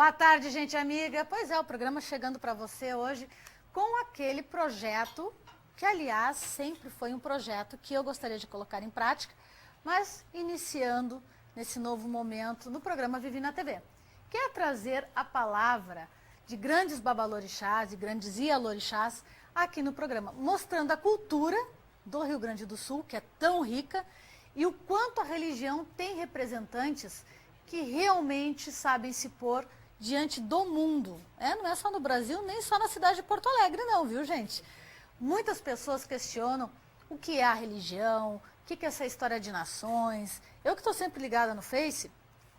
Boa tarde, gente amiga. Pois é, o programa chegando para você hoje com aquele projeto que, aliás, sempre foi um projeto que eu gostaria de colocar em prática, mas iniciando nesse novo momento no programa Vivi na TV, que é trazer a palavra de grandes babalorixás e grandes ialorixás aqui no programa, mostrando a cultura do Rio Grande do Sul, que é tão rica, e o quanto a religião tem representantes que realmente sabem se pôr diante do mundo. Não é só no Brasil, nem só na cidade de Porto Alegre não, viu, gente? Muitas pessoas questionam o que é a religião, o que é essa história de nações. Eu que estou sempre ligada no Face,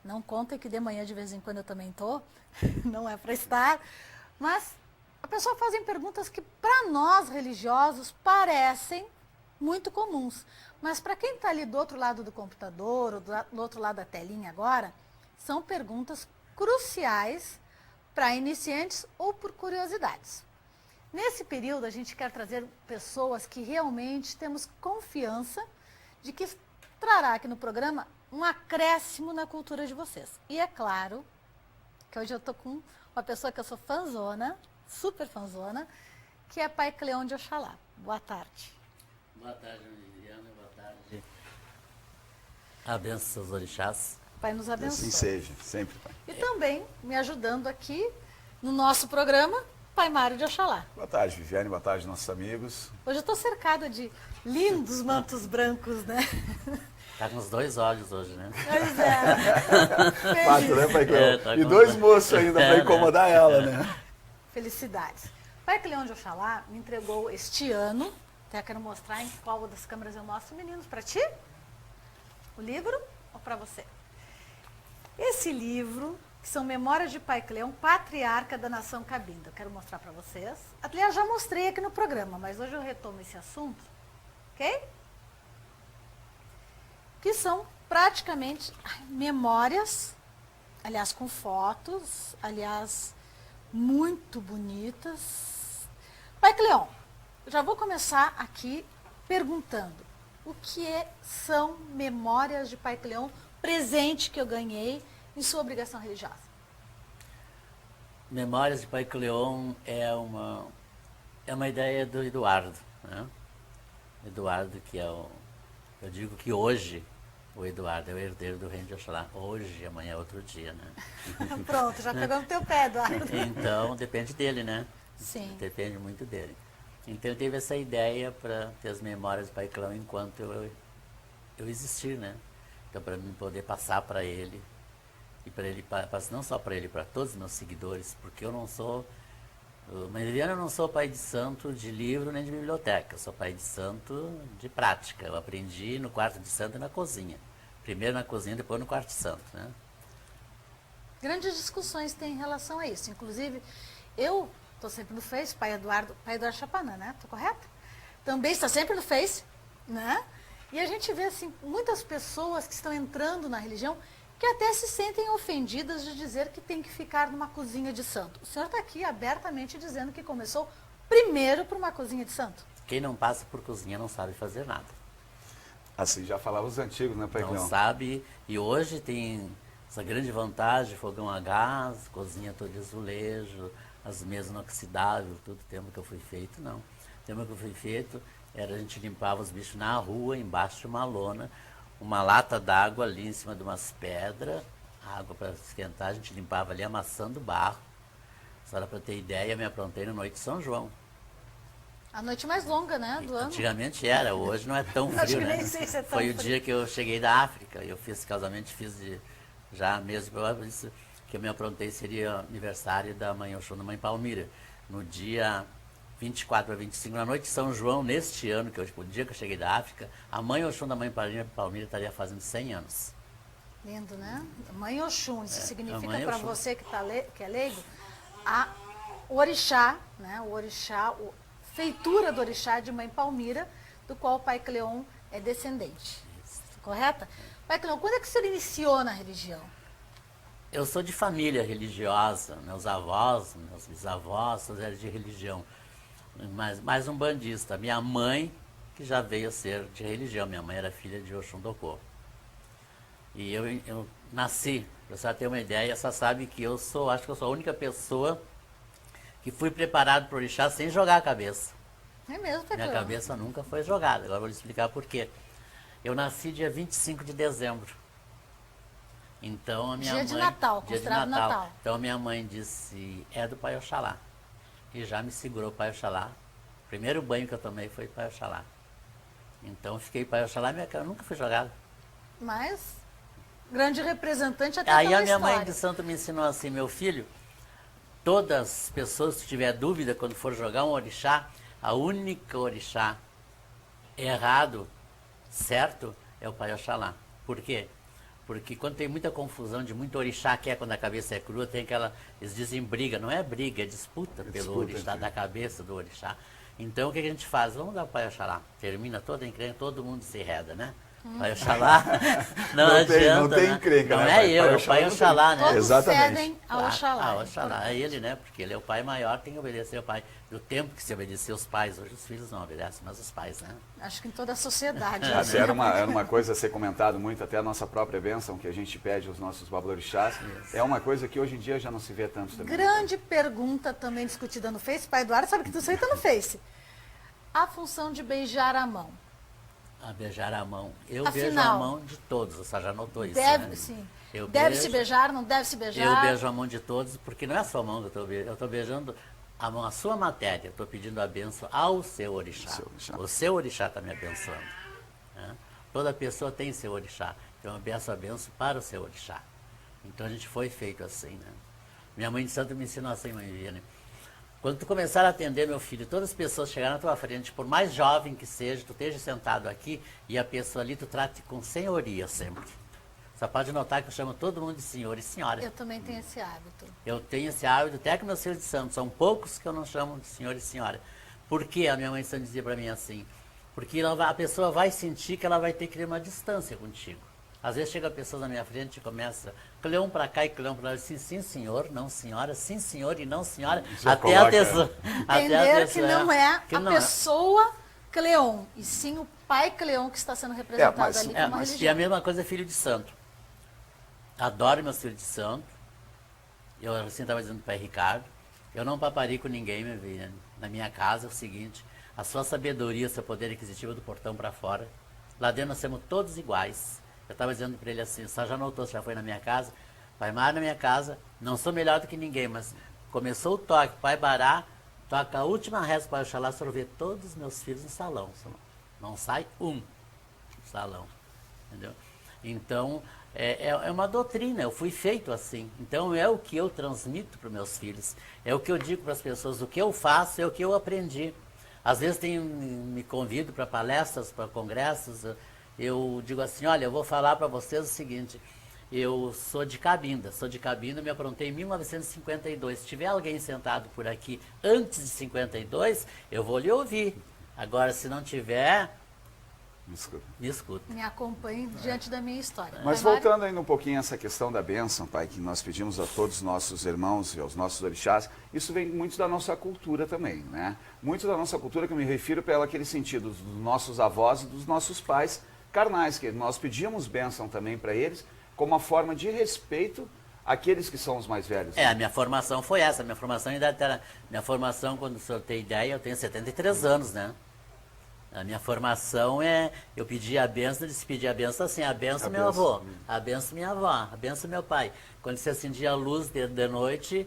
não contem que de manhã de vez em quando eu também estou, não é para estar, mas a pessoa fazem perguntas que para nós religiosos parecem muito comuns, mas para quem está ali do outro lado do computador, ou do outro lado da telinha agora, são perguntas cruciais para iniciantes ou por curiosidades. Nesse período, a gente quer trazer pessoas que realmente temos confiança de que trará aqui no programa um acréscimo na cultura de vocês. E é claro que hoje eu estou com uma pessoa que eu sou fãzona, super fãzona, que é Pai Cleon de Oxalá. Boa tarde. Boa tarde, Liliana. Boa tarde. Abençoe os orixás. Pai nos abençoe. Assim seja, sempre, Pai. E também me ajudando aqui no nosso programa, Pai Mário de Oxalá. Boa tarde, Viviane. Boa tarde, nossos amigos. Hoje eu estou cercada de lindos mantos brancos, né? Tá com os dois olhos hoje, né? Pois é. Quatro, né, Pai Cleon? Tá E com- dois moços ainda para incomodar ela, né? Felicidades. Pai Cleon de Oxalá me entregou este ano, até quero mostrar em qual das câmeras eu mostro, meninos, para ti? O livro ou para você? Esse livro, que são Memórias de Pai Cleon, Patriarca da Nação Cabinda. Eu quero mostrar para vocês. Aliás, já mostrei aqui no programa, mas hoje eu retomo esse assunto, ok? Que são praticamente memórias, aliás, com fotos, aliás, muito bonitas. Pai Cleon, eu já vou começar aqui perguntando o que são Memórias de Pai Cleon, presente que eu ganhei em sua obrigação religiosa. Memórias de Pai Cleon é uma ideia do Eduardo, né? Eduardo, que é eu digo que hoje o Eduardo é o herdeiro do reino de Oxalá. Hoje, amanhã é outro dia, né? Pronto, já pegou no teu pé, Eduardo. Então, depende dele, né? Sim. Depende muito dele. Então, eu tive essa ideia para ter as memórias do Pai Cleon enquanto eu existir, né? Então, para mim poder passar para ele, e para ele, não só para ele, para todos os meus seguidores, porque eu não sou, eu não sou pai de santo de livro nem de biblioteca, eu sou pai de santo de prática. Eu aprendi no quarto de santo e na cozinha. Primeiro na cozinha, depois no quarto de santo, né? Grandes discussões tem em relação a isso. Inclusive, eu estou sempre no Face, Pai Eduardo Chapanã, né? Estou correta? Também está sempre no Face, né? E a gente vê, assim, muitas pessoas que estão entrando na religião que até se sentem ofendidas de dizer que tem que ficar numa cozinha de santo. O senhor está aqui abertamente dizendo que começou primeiro por uma cozinha de santo. Quem não passa por cozinha não sabe fazer nada. Assim já falavam os antigos, né, Pai Não Cleon? sabe, e hoje tem essa grande vantagem, fogão a gás, cozinha toda de azulejo, as mesas inoxidáveis, tudo tempo que eu fui feito, não. O tempo que eu fui feito era a gente limpava os bichos na rua, embaixo de uma lona, uma lata d'água ali em cima de umas pedras, água para esquentar, a gente limpava ali amassando barro. Só para ter ideia, eu me aprontei na noite de São João. A noite mais longa, né, do ano. Antigamente era, hoje não é tão Acho frio, que né? nem sei se é tão Foi o frio. dia que eu cheguei da África, eu fiz casamento, já mesmo, por isso que eu me aprontei, seria aniversário da mãe Oxum, da mãe Palmira. No dia 24 a 25, na noite de São João, neste ano, o dia que eu cheguei da África, a mãe Oxum da mãe Palmira estaria fazendo 100 anos. Lindo, né? Mãe Oxum, isso a significa mãe para Oxum. você que é leigo, o orixá, né? O orixá, feitura do orixá de Mãe Palmira, do qual o Pai Cleon é descendente. Correta? Pai Cleon, quando é que o senhor iniciou na religião? Eu sou de família religiosa, meus avós, meus bisavós, todos eram de religião, mas mais um bandista. Minha mãe, que já veio a ser de religião, minha mãe era filha de Oxum Docô. E eu nasci, pra você ter uma ideia, só sabe que acho que eu sou a única pessoa que fui preparado para o orixá sem jogar a cabeça. É mesmo, Pai Minha Cleon? cabeça nunca foi jogada. Agora eu vou lhe explicar por quê. Eu nasci dia 25 de dezembro. Então a minha Dia mãe... de Natal, dia de considerado Natal. Então a minha mãe disse, é do Pai Oxalá. E já me segurou o Pai Oxalá. O primeiro banho que eu tomei foi Pai Oxalá. Então eu fiquei Pai Oxalá, eu nunca fui jogado. Mas, grande representante até Aí pela a minha mãe história. de santo me ensinou assim, meu filho, todas as pessoas que tiver dúvida quando for jogar um orixá, a única orixá errado, certo, é o Pai Oxalá. Por quê? Porque quando tem muita confusão de muito orixá, que é quando a cabeça é crua, tem aquela, eles dizem briga, não é briga, é disputa pelo Disputa, orixá, da cabeça do orixá. Então o que a gente faz? Vamos dar o Pai Oxalá. Termina toda a encrenca, todo mundo se reda, né? Pai Oxalá, não adianta, não tem né? encrenca, Não né, é pai? eu, Pai é o Pai Oxalá não Oxalá, né? Todos Exatamente. cedem ao Oxalá. Ah, Oxalá é ele, né? Porque ele é o pai maior, tem que obedecer ao pai. Do tempo que se obedecia os pais, hoje os filhos não obedecem, mas os pais, né? Acho que em toda a sociedade. Assim, era uma coisa a ser comentado muito, até a nossa própria bênção que a gente pede aos nossos babalorixás. É uma coisa que hoje em dia já não se vê tanto também. Grande pergunta também discutida no Face. Pai Eduardo sabe que tudo isso aí tá no Face. A função de beijar a mão. A beijar a mão. Eu Afinal, beijo a mão de todos, você já notou isso, Deve, né? sim. Eu Deve beijo- se beijar, não deve se beijar? Eu beijo a mão de todos, porque não é só a mão que eu estou beijando, eu estou beijando a mão, a sua matéria, eu estou pedindo a benção ao seu orixá. Seu orixá. O seu orixá está me abençoando. Né? Toda pessoa tem seu orixá, então eu peço a benção para o seu orixá. Então a gente foi feito assim, né? Minha mãe de santo me ensinou assim, mãe Viviane. Quando tu começar a atender, meu filho, todas as pessoas chegarem na tua frente, por mais jovem que seja, tu esteja sentado aqui e a pessoa ali, tu trate com senhoria sempre. Só pode notar que eu chamo todo mundo de senhor e senhora. Eu também tenho esse hábito. Eu tenho esse hábito, até que meus filhos de santo, são poucos que eu não chamo de senhor e senhora. Por que a minha mãe de santo dizia para mim assim? Porque a pessoa vai sentir que ela vai ter que ter uma distância contigo. Às vezes chega a pessoa na minha frente e começa, Cleon para cá e Cleon para lá, sim, sim senhor, não senhora, sim senhor e não senhora, Já até a coloca- pessoa... Entender que não é que a não é. pessoa Cleon, e sim o pai Cleon que está sendo representado mas- ali É, como uma mas, e religião. a mesma coisa é filho de santo. Adoro meus filhos de santo. Eu assim estava dizendo para o pai Ricardo, eu não paparico ninguém, minha filha. Na minha casa é o seguinte, a sua sabedoria, seu poder aquisitivo do portão para fora. Lá dentro nós somos todos iguais. Eu estava dizendo para ele assim, só já notou, já foi na minha casa? Pai Mar na minha casa, não sou melhor do que ninguém, mas começou o toque, pai Bará, toca a última reza para Oxalá, sorver todos os meus filhos no salão. Não sai um no salão. Entendeu? Então, é uma doutrina, eu fui feito assim. Então, é o que eu transmito para os meus filhos. É o que eu digo para as pessoas, o que eu faço é o que eu aprendi. Às vezes me convido para palestras, para congressos, eu digo assim, olha, eu vou falar para vocês o seguinte, eu sou de Cabinda, me aprontei em 1952. Se tiver alguém sentado por aqui antes de 52, eu vou lhe ouvir. Agora, se não tiver, Desculpa. me escuta. Me acompanhe diante da minha história. Mas Pai Mário? voltando ainda um pouquinho a essa questão da bênção, pai, que nós pedimos a todos os nossos irmãos e aos nossos orixás, isso vem muito da nossa cultura também, né? Muito da nossa cultura, que eu me refiro pelo aquele sentido dos nossos avós e dos nossos pais carnais, que nós pedíamos bênção também para eles, como uma forma de respeito àqueles que são os mais velhos. A minha formação foi essa, minha formação ainda era, minha formação, quando o senhor tem ideia, eu tenho 73 anos, né? A minha formação eu pedi a benção, eles pediam a benção assim, a benção A meu benção. avô, a benção minha avó, a benção meu pai. Quando se acendia a luz de noite,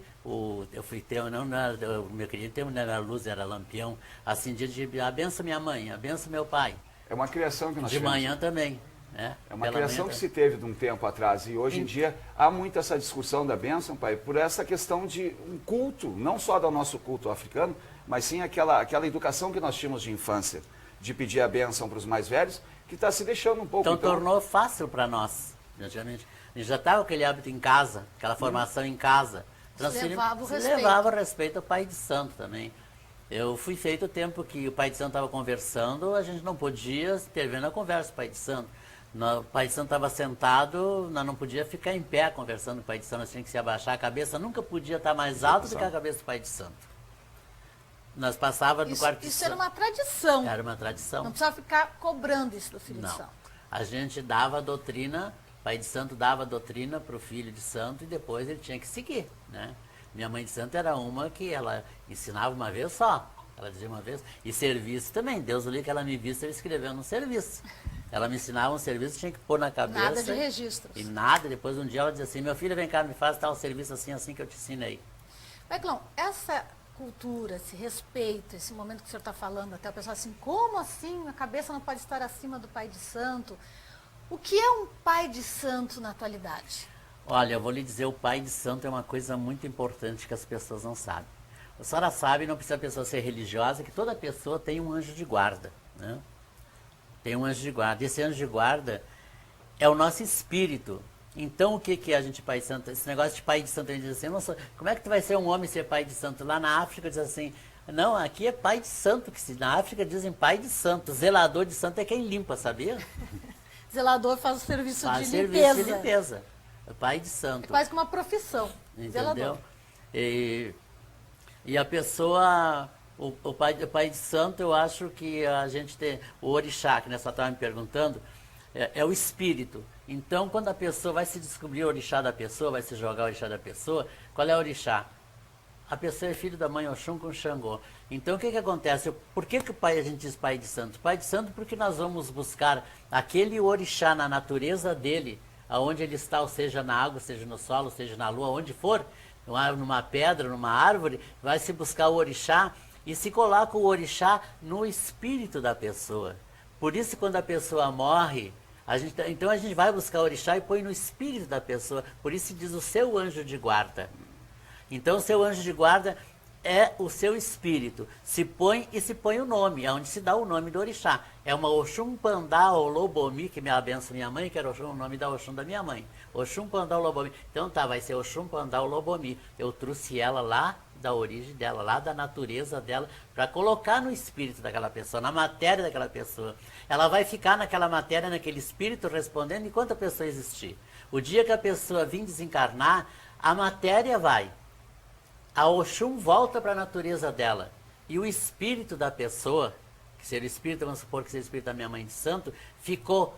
eu fui ter, não era, o meu querido tempo não era luz, era lampião, acendia de a benção minha mãe, a benção meu pai. É uma criação que nós De tivemos. manhã também, né? É uma Pela criação manhã que se teve de um tempo atrás e hoje em dia há muito essa discussão da bênção, pai, por essa questão de um culto, não só do nosso culto africano, mas sim aquela educação que nós tínhamos de infância, de pedir a bênção para os mais velhos, que está se deixando um pouco. Então tornou fácil para nós, antigamente. A gente já estava com aquele hábito em casa, aquela formação em casa. levava o Se respeito. levava o respeito ao pai de santo também. Eu fui feito o tempo que o pai de santo estava conversando, a gente não podia intervir na conversa do pai de santo. O pai de santo estava sentado, nós não podia ficar em pé conversando com o pai de santo, nós tínhamos que se abaixar, a cabeça nunca podia estar mais alta do que a cabeça do pai de santo. Nós passávamos no quarto de Isso era santo. uma tradição. Era uma tradição. Não precisava ficar cobrando isso do filho de Não. santo. A gente dava a doutrina pai de santo dava a doutrina para o filho de santo e depois ele tinha que seguir, né? Minha mãe de santo era uma que ela ensinava uma vez só, ela dizia uma vez, e serviço também, Deus o livre que ela me visse, eu escrevendo um serviço. Ela me ensinava um serviço, tinha que pôr na cabeça. Nada de registros. E nada, depois um dia ela dizia assim, meu filho, vem cá, me faz tal serviço assim que eu te ensino aí. Paiklon, essa cultura, esse respeito, esse momento que o senhor está falando, até o pessoal assim, como assim a cabeça não pode estar acima do pai de santo? O que é um pai de santo na atualidade? Olha, eu vou lhe dizer, o pai de santo é uma coisa muito importante que as pessoas não sabem. A senhora sabe, não precisa a pessoa ser religiosa, que toda pessoa tem um anjo de guarda, né? Tem um anjo de guarda. Esse anjo de guarda é o nosso espírito. Então, o que é a gente pai de santo? Esse negócio de pai de santo, a gente diz assim, nossa, como é que tu vai ser um homem ser pai de santo? Lá na África diz assim, não, aqui é pai de santo, que na África dizem pai de santo. Zelador de santo é quem limpa, sabia? Zelador faz o serviço Faz de serviço limpeza. de limpeza. É pai de santo. É quase que uma profissão. Entendeu? Zelador. E a pessoa, o pai de santo, eu acho que a gente tem, o orixá, que nessa estava me perguntando, é o espírito. Então, quando a pessoa vai se descobrir o orixá da pessoa, vai se jogar o orixá da pessoa, qual é o orixá? A pessoa é filho da mãe Oxum com Xangô. Então, o que acontece? Por que o pai, a gente diz pai de santo? Pai de santo porque nós vamos buscar aquele orixá na natureza dele, aonde ele está, ou seja na água, seja no solo, seja na lua, onde for, numa pedra, numa árvore, vai se buscar o orixá e se coloca o orixá no espírito da pessoa. Por isso, quando a pessoa morre, então a gente vai buscar o orixá e põe no espírito da pessoa. Por isso se diz o seu anjo de guarda. Então, o seu anjo de guarda é o seu espírito. Se põe o nome, é onde se dá o nome do orixá. É uma Oxum Pandá ou Lobomi, que me abençoa minha mãe, que era o nome da Oxum da minha mãe. Oxum Pandá ou Lobomi. Então tá, vai ser Oxum Pandá ou Lobomi. Eu trouxe ela lá da origem dela, lá da natureza dela, para colocar no espírito daquela pessoa, na matéria daquela pessoa. Ela vai ficar naquela matéria, naquele espírito, respondendo enquanto a pessoa existir. O dia que a pessoa vir desencarnar, a matéria vai. A Oxum volta para a natureza dela. E o espírito da pessoa, que seria o espírito, vamos supor que seria o espírito da minha mãe de santo, ficou,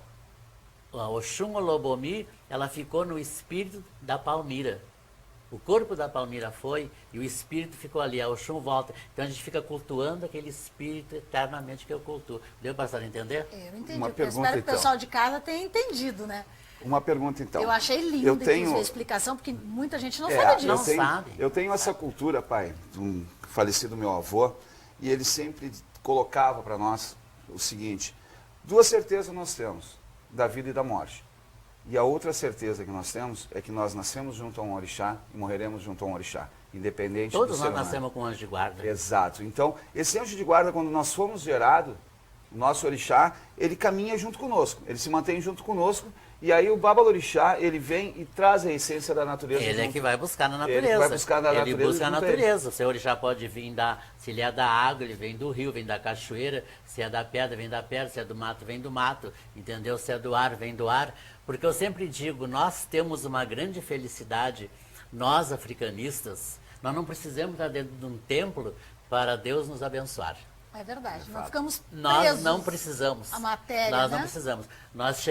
a Oxum Lobomi, ela ficou no espírito da Palmira. O corpo da Palmira foi e o espírito ficou ali, a Oxum volta. Então a gente fica cultuando aquele espírito eternamente que eu cultuo. Deu para a entender? Eu entendi. Uma Eu pergunta, espero que o então. pessoal de casa tenha entendido, né? Uma pergunta, então. Eu achei lindo, inclusive, a explicação, porque muita gente não sabe disso. Eu tenho essa cultura, pai, de um falecido meu avô, e ele sempre colocava para nós o seguinte, duas certezas nós temos, da vida e da morte. E a outra certeza que nós temos é que nós nascemos junto a um orixá e morreremos junto a um orixá, independente do ser humano. Todos nós nascemos com um anjo de guarda. Exato. Então, esse anjo de guarda, quando nós fomos gerados, o nosso orixá, ele caminha junto conosco, ele se mantém junto conosco, e aí o Babalorixá, ele vem e traz a essência da natureza. Ele é que vai buscar na natureza. Ele vai buscar na natureza. Ele busca a natureza. O seu orixá pode vir se ele é da água, ele vem do rio, vem da cachoeira. Se é da pedra, vem da pedra. Se é do mato, vem do mato. Entendeu? Se é do ar, vem do ar. Porque eu sempre digo, nós temos uma grande felicidade, nós africanistas, nós não precisamos estar dentro de um templo para Deus nos abençoar. É verdade. Não ficamos presos Nós não precisamos. à matéria, Nós né? não precisamos. Nós